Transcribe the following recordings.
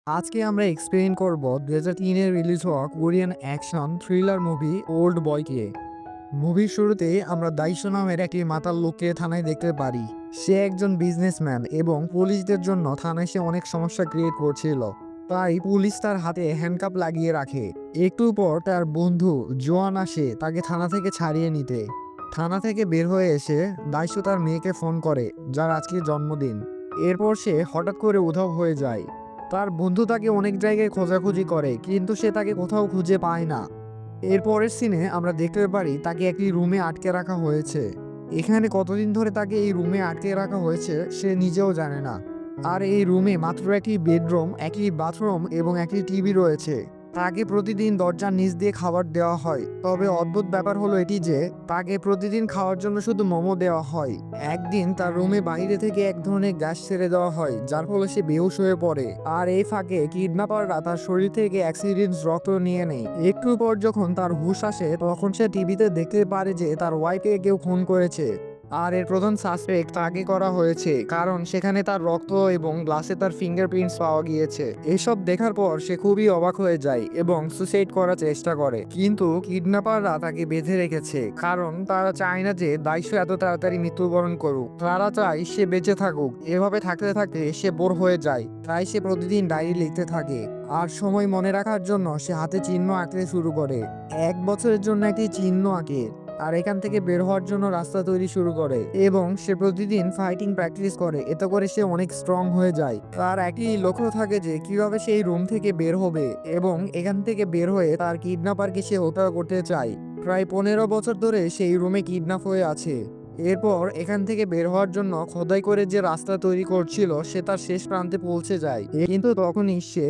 আজকে আমরা এক্সপ্লেইন করব 2003 এ রিলিজ হওয়া Korean action thriller movie old বয়কে। মুভির শুরুতে আমরা দাইশো নামের একটি মাতাল লোককে থানায় দেখতে পারি। সে একজন বিজনেসম্যান এবং পুলিশদের জন্য থানায় সে অনেক সমস্যা ক্রিয়েট করছিল। তাই পুলিশ তার হাতে হ্যান্ডকাপ লাগিয়ে রাখে। একটু পর তার বন্ধু জোয়ান আসে তাকে থানা থেকে ছাড়িয়ে নিতে। থানা থেকে বের হয়ে এসে দাইশো তার মেয়েকে ফোন করে, যার আজকে জন্মদিন। এরপর সে হঠাৎ করে উধাও হয়ে যায়। তার বন্ধু তাকে অনেক জায়গায় খোঁজাখুঁজি করে, কিন্তু সে তাকে কোথাও খুঁজে পায় না। এর পরের সিনে আমরা দেখতে পারি তাকে একটি রুমে আটকে রাখা হয়েছে। এখানে কতদিন ধরে তাকে এই রুমে আটকে রাখা হয়েছে সে নিজেও জানে না। আর এই রুমে মাত্র একটি বেডরুম, একটি বাথরুম এবং একটি টিভি রয়েছে। তাকে প্রতিদিন দরজার নিচ দিয়ে খাবার দেওয়া হয়, তবে অদ্ভুত ব্যাপার হলো এটি যে তাকে প্রতিদিন খাওয়ার জন্য শুধু মোমো দেওয়া হয়। একদিন তার রুমে বাইরে থেকে এক ধরনের গ্যাস ছেড়ে দেওয়া হয়, যার ফলে সে বেহুশ হয়ে পড়ে। আর এই ফাঁকে কিডন্যাপাররা তার শরীর থেকে অ্যাক্সিডেন্ট রক্ত নিয়ে নেয়। একটু পর যখন তার হুঁশ আসে তখন সে টিভিতে দেখতে পারে যে তার ওয়াইফকে কেউ খুন করেছে। আর এর প্রধান সাসপেক্ট তাকে করা হয়েছে, কারণ সেখানে তার রক্ত এবং গ্লাসে তার ফিঙ্গারপ্রিন্টস পাওয়া গিয়েছে। এসব দেখার পর সে খুবই অবাক হয়ে যায় এবং সুসাইড করার চেষ্টা করে, কিন্তু কিডন্যাপাররা তাকে বেঁধে রেখেছে, কারণ তারা চায় না যে দাইশো এত তাড়াতাড়ি মৃত্যুবরণ করুক। তারা চায় সে বেঁচে থাকুক। এভাবে থাকতে থাকতে সে বোর হয়ে যায়, তাই সে প্রতিদিন ডায়েরি লিখতে থাকে। আর সময় মনে রাখার জন্য সে হাতে চিহ্ন আঁকতে শুরু করে। 1 বছরের জন্য একটি চিহ্ন আঁকে আর এখান থেকে বের হওয়ার জন্য রাস্তা তৈরি শুরু করে, এবং সে প্রতিদিন ফাইটিং প্র্যাকটিস করে। এতে করে সে অনেক স্ট্রং হয়ে যায়। তার একটি লক্ষ্য থাকে যে কিভাবে সেই রুম থেকে বের হবে, এবং এখান থেকে বের হয়ে তার কিডন্যাপারকে সে হত্যা করতে চায়। প্রায় 15 বছর ধরে সেই রুমে কিডন্যাপ হয়ে আছে। এরপর এখান থেকে বের হওয়ার জন্য খোদাই করে যে রাস্তা তৈরি করছিল সে তার শেষ প্রান্তে পৌঁছে যায়, কিন্তু তখনই সে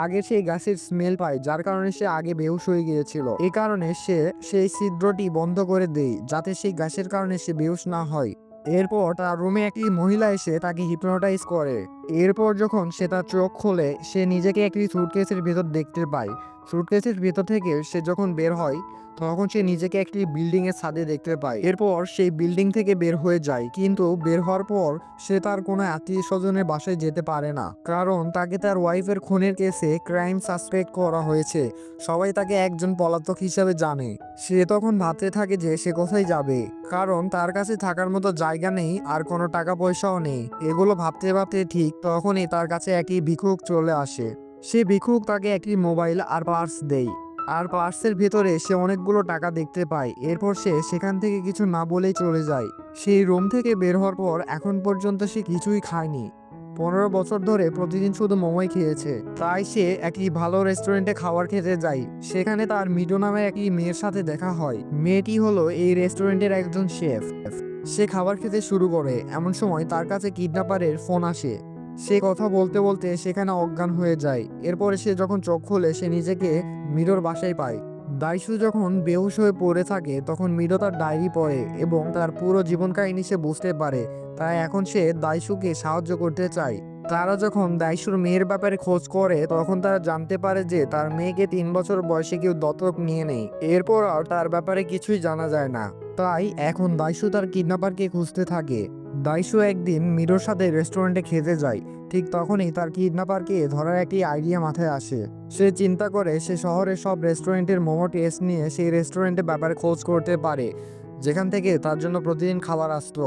আগে সেই গাছের স্মেল পায়, যার কারণে সে আগে বেহুশ হয়ে গিয়েছিল। এই কারণে সে সেই ছিদ্রটি বন্ধ করে দেয়, যাতে সেই গাছের কারণে সে বেহুশ না হয়। এরপর তার রুমে একটি মহিলা এসে তাকে হিপনোটাইজ করে। এরপর যখন সে তার চোখ খোলে সে নিজেকে একটি সুটকেসের ভেতর দেখতে পায়। সুটকেসের ভেতর থেকে সে যখন বের হয় তখন সে নিজেকে একটি বিল্ডিং এর ছাদে দেখতে পায়। এরপর সেই বিল্ডিং থেকে বের হয়ে যায়, কিন্তু বের হওয়ার পর সে তার কোনো আত্মীয় স্বজনের বাসায় যেতে পারে না, কারণ তাকে তার ওয়াইফের খুনের কেসে ক্রাইম সাসপেক্ট করা হয়েছে। সবাই তাকে একজন পলাতক হিসাবে জানে। সে তখন ভাবতে থাকে যে সে কোথায় যাবে, কারণ তার কাছে থাকার মতো জায়গা নেই আর কোনো টাকা পয়সাও নেই। এগুলো ভাবতে ভাবতে ঠিক তখনই তার কাছে একটি ভিক্ষুক চলে আসে। সে ভিক্ষুক তাকে একটি মোবাইল আর পার্স দেয়, আর পার্সের ভেতরে সে অনেকগুলো টাকা দেখতে পায়। এরপর সে সেখান থেকে কিছু না বলেই চলে যায়। সেই রুম থেকে বের হওয়ার পর এখন পর্যন্ত সে কিছুই খায়নি। 15 বছর ধরে প্রতিদিন শুধু মোমোই খেয়েছে। তাই সে একটি ভালো রেস্টুরেন্টে খাবার খেতে যায়। সেখানে তার মিডো নামে একটি মেয়ের সাথে দেখা হয়। মেয়েটি হলো এই রেস্টুরেন্টের একজন শেফ। সে খাবার খেতে শুরু করে, এমন সময় তার কাছে কিডন্যাপারের ফোন আসে। সে কথা বলতে বলতে সেখানে অজ্ঞান হয়ে যায়। এরপরে সে যখন চোখ খোলে সে নিজেকে মিডোর বাসায় পায়। দাইশু যখন বেহুশ হয়ে পড়ে থাকে তখন মিডো তার ডায়েরি পড়ে এবং তার পুরো জীবন কাহিনী সে বুঝতে পারে। তাই এখন সে দাইশুকে সাহায্য করতে চায়। তারা যখন দাইশুর মেয়ের ব্যাপারে খোঁজ করে তখন তারা জানতে পারে যে তার মেয়েকে 3 বছর বয়সে কেউ দত্তক নিয়ে নেয়। এরপর আর তার ব্যাপারে কিছুই জানা যায় না। তাই এখন দাইশু তার কিডন্যাপারকে খুঁজতে থাকে। দাইশু একদিন মিডোর সাথে রেস্টুরেন্টে খেতে যায়। ঠিক তখনই তার কিডন্যাপারকে ধরার একটি আইডিয়া মাথায় আসে। সে চিন্তা করে সে শহরের সব রেস্টুরেন্টের মোমো টেস্ট নিয়ে সেই রেস্টুরেন্টের ব্যাপারে খোঁজ করতে পারে, যেখান থেকে তার জন্য প্রতিদিন খাবার আসতো।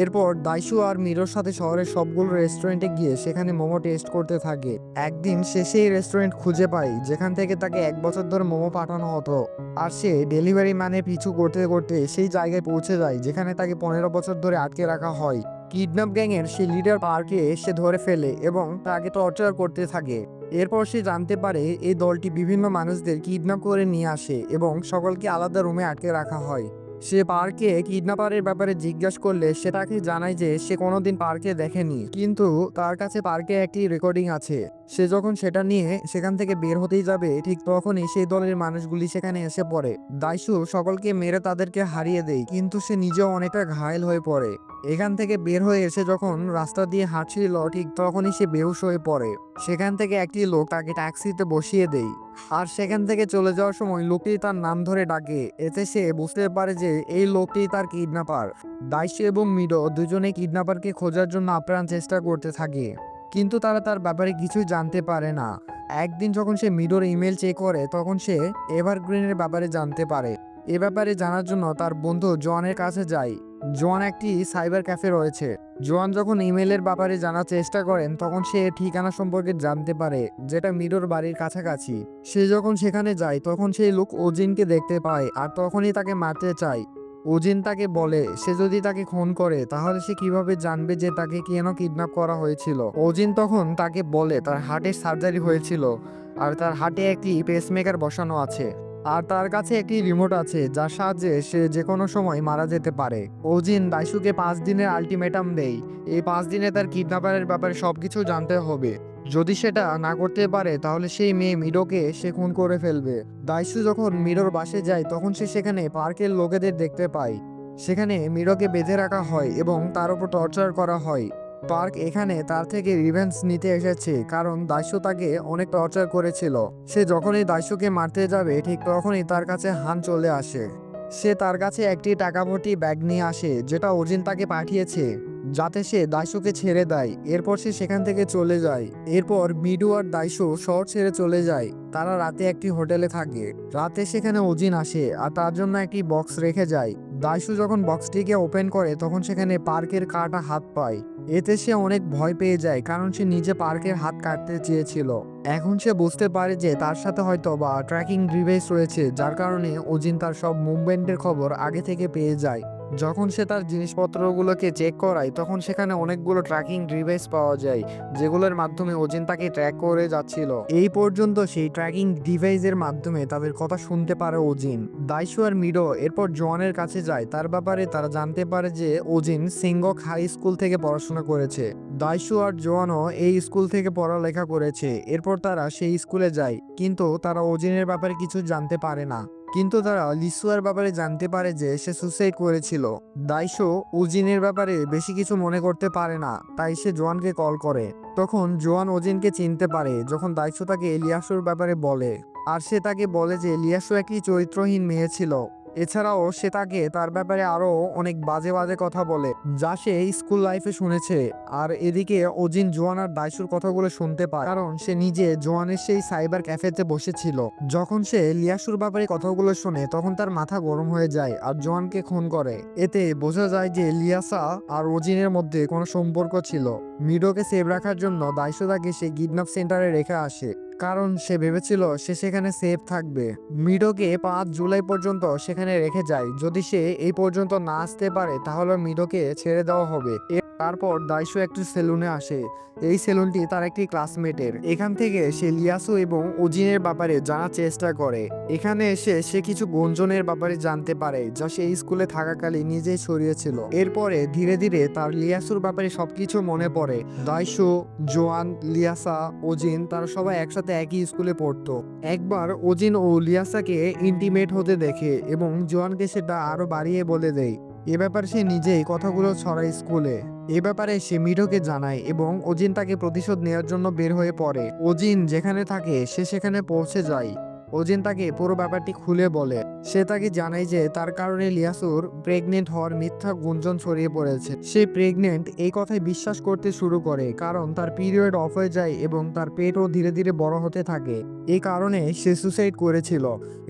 এরপর দাইশু আর মিরোর সাথে শহরের সবগুলো রেস্টুরেন্টে গিয়ে সেখানে মোমো টেস্ট করতে থাকে। একদিন সে সেই রেস্টুরেন্ট খুঁজে পায় যেখান থেকে তাকে 1 বছর ধরে মোমো পাঠানো হতো। আর সে ডেলিভারি ম্যানে পিছু করতে করতে সেই জায়গায় পৌঁছে যায় যেখানে তাকে 15 বছর ধরে আটকে রাখা হয়। কিডন্যাপ গ্যাংয়ের সেই লিডার পার্কে সে ধরে ফেলে এবং তাকে টর্চার করতে থাকে। এরপর সে জানতে পারে এই দলটি বিভিন্ন মানুষদের কিডন্যাপ করে নিয়ে আসে এবং সকলকে আলাদা রুমে আটকে রাখা হয়। সে পার্কে কিডন্যাপারের ব্যাপারে জিজ্ঞাসা করলে সে তাকে জানায় যে সে কোনোদিন পার্কে দেখেনি, কিন্তু তার কাছে পার্কে একটি রেকর্ডিং আছে। সে যখন সেটা নিয়ে সেখান থেকে বের হতেই যাবে ঠিক তখনই সেই দলের মানুষগুলি সেখানে এসে পড়ে। দাইশু সকলকে মেরে তাদেরকে হারিয়ে দেয়, কিন্তু সে নিজেও অনেকটা ঘায়েল হয়ে পড়ে। এখান থেকে বের হয়ে এসে যখন রাস্তা দিয়ে হাঁটছিল ঠিক তখনই সে বেহুশ হয়ে পড়ে। সেখান থেকে একটি লোক তাকে ট্যাক্সিতে বসিয়ে দেয়, আর সেখান থেকে চলে যাওয়ার সময় লোকটি তার নাম ধরে ডাকে। এতে সে বুঝতে পারে যে এই লোকটি তার কিডন্যাপার। দাইশু এবং মিডো দুজনে কিডন্যাপারকে খোঁজার জন্য আপ্রাণ চেষ্টা করতে থাকে। কিন্তু তারা তার ব্যাপারে কিছুই জানতে পারে না। একদিন যখন সে মিডোর ইমেল চেক করে তখন সে এভারগ্রিনের ব্যাপারে জানতে পারে। এ ব্যাপারে জানার জন্য তার বন্ধু জোয়ানের কাছে যায়। জোয়ান একটি সাইবার ক্যাফে রয়েছে। জোয়ান যখন ইমেলের ব্যাপারে জানার চেষ্টা করেন তখন সে ঠিকানা সম্পর্কে জানতে পারে, যেটা মিডোর বাড়ির কাছাকাছি। সে যখন সেখানে যায় তখন সেই লোক ওজিনকে দেখতে পায় আর তখনই তাকে মারতে চায়। ওজিন তাকে বলে সে যদি তাকে খুন করে তাহলে সে কিভাবে জানবে যে তাকে কেন কিডন্যাপ করা হয়েছিল। ওজিন তখন তাকে বলে তার হার্টের সার্জারি হয়েছিল আর তার হার্টে একটি পেসমেকার বসানো আছে আর তার কাছে একটি রিমোট আছে যার সাহায্যে সে যে কোনো সময় মারা যেতে পারে। ওজিন দাইসুকে 5 দিনের আলটিমেটাম দেয়। এই 5 দিনে তার কিডন্যাপারের ব্যাপারে সবকিছু জানতে হবে। যদি সেটা না করতে পারে তাহলে সেই মেয়ে মিডোকে সে খুন করে ফেলবে। দাইসু যখন মিডোর বাসে যায় তখন সে সেখানে পার্কের লোকেদের দেখতে পায়। সেখানে মিডোকে বেঁধে রাখা হয় এবং তার উপর টর্চার করা হয়। পার্ক এখানে তার থেকে রিভেঞ্জ নিতে এসেছে কারণ দাইসু তাকে অনেক টর্চার করেছিল। সে যখনই দাইসুকে মারতে যাবে ঠিক তখনই তার কাছে হান চলে আসে। সে তার কাছে একটি টাকা ভর্তি ব্যাগ নিয়ে আসে যেটা ওজিন তাকে পাঠিয়েছে যাতে সে দাইসুকে ছেড়ে দেয়। এরপর সে সেখান থেকে চলে যায়। এরপর মিডু আর দাইসু শহর ছেড়ে চলে যায়। তারা রাতে একটি হোটেলে থাকে। রাতে সেখানে ওজিন আসে আর তার জন্য একটি বক্স রেখে যায়। দাইসু যখন বক্সটিকে ওপেন করে তখন সেখানে পার্কের কাটা হাত পায়। এতে সে অনেক ভয় পেয়ে যায় কারণ সে নিজে পার্কের হাত কাটতে চেয়েছিল। এখন সে বুঝতে পারে যে তার সাথে হয়তো বা ট্র্যাকিং ডিভাইস রয়েছে যার কারণে ওজিন তার সব মুভমেন্টের খবর আগে থেকে পেয়ে যায়। যখন সে তার জিনিসপত্রগুলোকে চেক করায় তখন সেখানে অনেকগুলো ট্র্যাকিং ডিভাইস পাওয়া যায় যেগুলোর মাধ্যমে ওজিন তাকে ট্র্যাক করে যাচ্ছিল। এই পর্যন্ত সেই ট্র্যাকিং ডিভাইসের মাধ্যমে তাদের কথা শুনতে পারে ওজিন। দাইসু আর মিডো এরপর জোয়ানের কাছে যায়। তার ব্যাপারে তারা জানতে পারে যে ওজিন সিংগক হাই স্কুল থেকে পড়াশোনা করেছে। দাইসু আর জোয়ানও এই স্কুল থেকে পড়ালেখা করেছে। এরপর তারা সেই স্কুলে যায় কিন্তু তারা ওজিনের ব্যাপারে কিছু জানতে পারে না। কিন্তু তারা লিসুয়ার ব্যাপারে জানতে পারে যে সে সুসাইড করেছিল। দাইসো ওজিনের ব্যাপারে বেশি কিছু মনে করতে পারে না, তাই সে জোয়ানকে কল করে। তখন জোয়ান ওজিনকে চিনতে পারে যখন দাইসো তাকে লিয়াসোর ব্যাপারে বলে। আর সে তাকে বলে যে লিয়াসো একটি চরিত্রহীন মেয়ে ছিল। এছাড়াও সে তাকে তার ব্যাপারে আরো অনেক বাজে বাজে কথা বলে যা সে স্কুল লাইফে শুনেছে। আর এদিকে ওজিন জোয়ান আর দাইসুর কথাগুলো শুনতে পায় কারণ সে নিজে জোয়ানের সেই সাইবার ক্যাফেতে বসেছিল। যখন সে লিয়াসুর ব্যাপারে কথাগুলো শোনে তখন তার মাথা গরম হয়ে যায় আর জোয়ানকে খুন করে। এতে বোঝা যায় যে লিয়াসা আর ওজিনের মধ্যে কোনো সম্পর্ক ছিল। মিডোকে সেভ রাখার জন্য দাইসু তাকে সেই কিডন্যাপ সেন্টারে রেখে আসে কারণ সে ভেবেছিল সে সেখানে সেফ থাকবে। মিডোকে 5 জুলাই পর্যন্ত সেখানে রেখে যায়। যদি সে এই পর্যন্ত না আসতে পারে তাহলে মিডোকে ছেড়ে দেওয়া হবে। তারপর দাইসু একটি সেলুনে আসে। এই সেলুনটি তার একটি ক্লাসমেটের। এখান থেকে সে লিয়াসু এবং ওজিনের ব্যাপারে জানার চেষ্টা করে। এখানে এসে সে কিছু গুঞ্জনের ব্যাপারে জানতে পারে যা সে স্কুলে থাকাকালীন নিজেই ছড়িয়েছিল। এরপরে ধীরে ধীরে তার লিয়াসুর ব্যাপারে সবকিছু মনে পড়ে। দাইসু, জোয়ান, লিয়াসা, ওজিন তারা সবাই একসাথে একই স্কুলে পড়তো। একবার ওজিন ও লিয়াসাকে ইন্টিমেট হতে দেখে এবং জোয়ানকে সেটা আরো বাড়িয়ে বলে দেয়। এ ব্যাপারে সে নিজেই কথাগুলো ছড়ায় স্কুলে। এ ব্যাপারে সে মিডোকে জানায় এবং ওজিন তাকে প্রতিশোধ নেওয়ার জন্য বের হয়ে পড়ে। ওজিন যেখানে থাকে সে সেখানে পৌঁছে যায়। ওজিন তাকে পুরো ব্যাপারটি খুলে বলে। সে তাকে জানায় যে তার কারণে লিয়াসুর প্রেগনেন্ট হওয়ার মিথ্যা গুঞ্জন ছড়িয়ে পড়েছে। সে প্রেগনেন্ট এই কথায় বিশ্বাস করতে শুরু করে কারণ তার পিরিয়ড অফ হয়ে যায় এবং তার পেটও ধীরে ধীরে বড় হতে থাকে। এই কারণে সে সুসাইড করেছিল।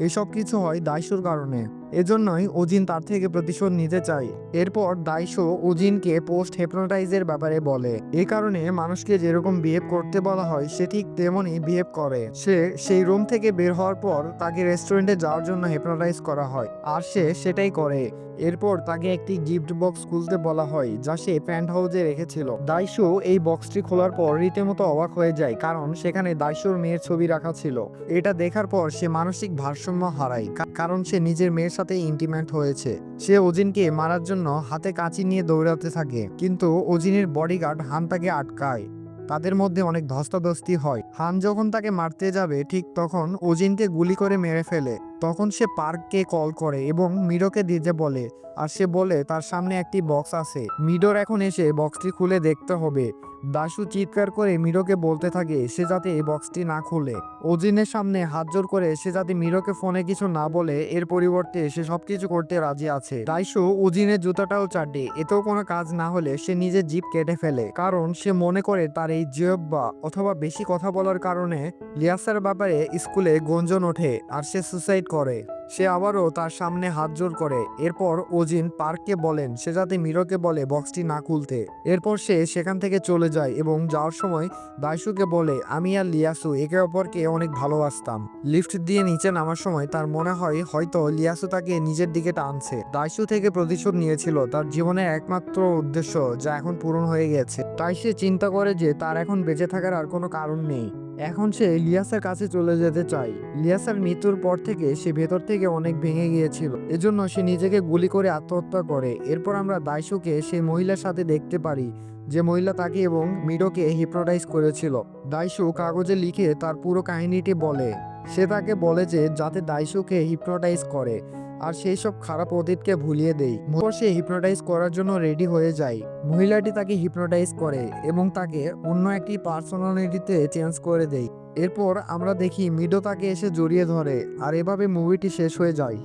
এসব কিছু হয় দাইসুর কারণে। এজন্যই ওজিন তার থেকে প্রতিশোধ নিতে চায়। এরপর দাইসো ওজিনকে পোস্ট হেপনোটাইজের ব্যাপারে বলে। এই কারণে মানুষকে যেরকম বিহেভ করতে বলা হয় সে ঠিক তেমনই বিহেভ করে। সে সেই রুম থেকে বের হওয়ার পর তাকে রেস্টুরেন্টে যাওয়ার জন্য হেপনোটাইজ করা হয় আর সে সেটাই করে। এরপর তাকে একটি গিফট বক্স খুলতে বলা হয় যা সে প্যান্ট হাউসে রেখেছিল। দাইসো এই বক্সটি খোলার পর রীতিমতো অবাক হয়ে যায় কারণ সেখানে দাইসোর মেয়ের ছবি রাখা ছিল। এটা দেখার পর সে মানসিক ভারসাম্য হারায় কারণ সে নিজের মেয়ের সাথে ইন্টিমেট হয়েছে। সে ওজিনকে মারার জন্য হাতে কাঁচি নিয়ে দৌড়াতে থাকে কিন্তু ওজিনের বডিগার্ড হান তাকে আটকায়। তাদের মধ্যে অনেক ধস্তাধস্তি হয়। হান যখন তাকে মারতে যাবে ঠিক তখন ওজিনকে গুলি করে মেরে ফেলে। তখন সে পার্ককে কল করে এবং মিডোকে দিতে বলে আর সে বলে তার সামনে একটি বক্স আছে। মিডোর এখন এসে বক্সটি খুলে দেখতে হবে। দাশু চিৎকার করে মিরোকে বলতে থাকে সে যাতে এই বক্সটি না খুলে। ওজিনের সামনে হাত জোর করে সে যাতে মিরোকে ফোনে কিছু না বলে, এর পরিবর্তে সে সবকিছু করতে রাজি আছে। দাইশু ওজিনের জুতাটাও চাটে, এতেও কোনো কাজ না হলে সে নিজের জিভ কেটে ফেলে, কারণ সে মনে করে তার এই জিহ্বা অথবা বেশি কথা বলার কারণে লিয়াসের ব্যাপারে স্কুলে গুঞ্জন ওঠে আর সে সুসাইড করে। সে আবারও তার সামনে হাত জোর করে। এরপর ওজিন পার্ককে বলেন সে যাতে মিরোকে বলে বক্সটি না খুলতে। এরপর সে সেখান থেকে চলে যায় এবং যাওয়ার সময় দাইশুকে বলে আমি আর লিয়াসু একে অপরকে অনেক ভালোবাসতাম। লিফট দিয়ে নিচে নামার সময় তার মনে হয় হয়তো লিয়াসু তাকে নিজের দিকে টানছে। দাইশু থেকে প্রতিশোধ নিয়েছিল তার জীবনের একমাত্র উদ্দেশ্য, যা এখন পূরণ হয়ে গেছে। তাই সে চিন্তা করে যে তার এখন বেঁচে থাকার আর কোনো কারণ নেই। এখন সে ইলিয়াসের কাছে চলে যেতে চায়। ইলিয়াসের মৃত্যুর পর থেকে সে ভেতর থেকে অনেক ভেঙে গিয়েছিল, এজন্য সে নিজেকে গুলি করে আত্মহত্যা করে। এরপর আমরা দাইশুকে সেই মহিলার সাথে দেখতে পারি যে মহিলা তাকে এবং মিডোকে হিপনোটাইজ করেছিল। দাইশু কাগজে লিখে তার পুরো কাহিনীটি বলে। সে তাকে বলে যে যাতে দাইশুকে হিপনোটাইজ করে আর সেই সব খারাপ অতীতকে ভুলিয়ে দেয়। সে হিপনোটাইজ করার জন্য রেডি হয়ে যায়। মহিলাটি তাকে হিপনোটাইজ করে এবং তাকে অন্য একটি পার্সোনালিটিতে চেঞ্জ করে দেয়। এরপর আমরা দেখি মিডো তাকে এসে জড়িয়ে ধরে আর এভাবে মুভিটি শেষ হয়ে যায়।